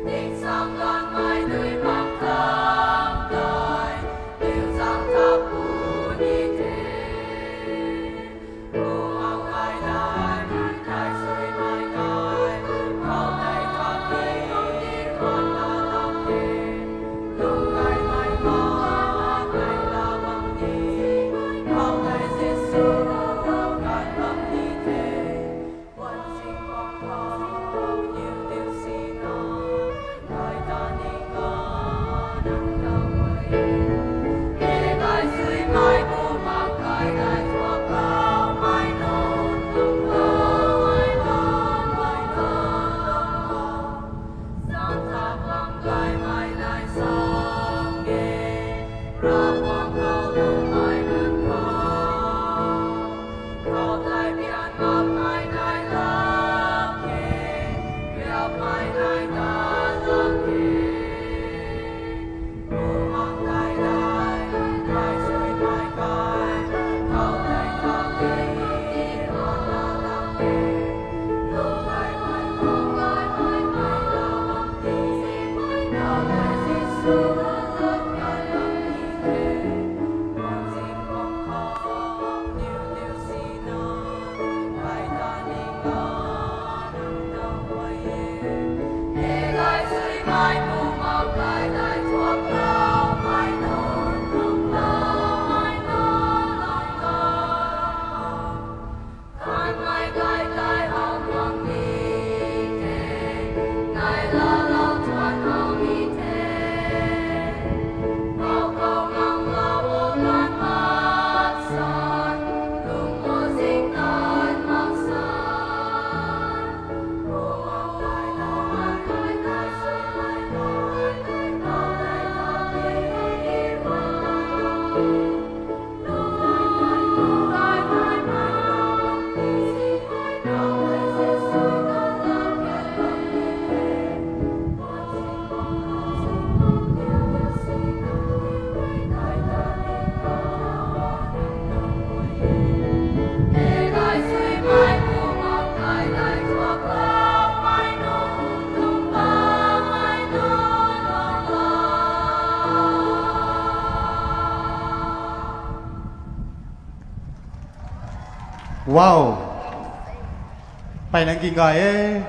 Tình sang gan mai nơi mang tháng đời Điều giang tháp phù ni thế Cô ao ai đài Đài suy mai cài Cao đầy tháp đi Con là lòng đi Lúc ngày mai có Ngày là bằng đi Cao đầy Giê-xu Ngàn lâm ni thế Quân sinh quang thọ Nhiều điều xin Ngài ta ni ngã nâng đau quay Hê ngài dưới mái bố mang cài ngài thua cao mai nôn lòng cao mai nôn lòng Giang tháp lòng gai mai nai sang nghe Ra quang cao lòng mai nâng cao Cao tai biên ngọc mai nai lạc kê Biệp mai nai ta lạc kê Bố mang cài đài Đài dưới mai cài Cao tai tháp đi Con là lạc kê Lúc ngày mai có Ngày mai là bằng đi Cao tai Giê-xu Ngàn lâm ni thế Con xin quang khó Nhiều điều xin Ngài ta ni ngã nâng đau quay Hê ngài dưới mái bố mang cài ngài thua cao mai nôn lòng cao mai nôn lòng cao Con mai gai gai hồng lòng ni thế Ngài là lòng thuần hồng ni thế Bao câu ngang lao ô gan mát san Lung ô dinh tan mắc san Bố ao gai gai gai suy mai gai Cao đầy tháp đi con là lòng đi Lúc ngày mai có Ngày mai là bằng đi Cao đầy Giê-xu ngàn lâm ni thế Con xin quang khó nhiều điều xin Ngài ta ni ngã nâng đau quay Hê ngài dưới mái bố mang cài ngài thua cao mai nôn lòng cao mai nôn lòng cao Wow. Bài năng kinh ngài ấy.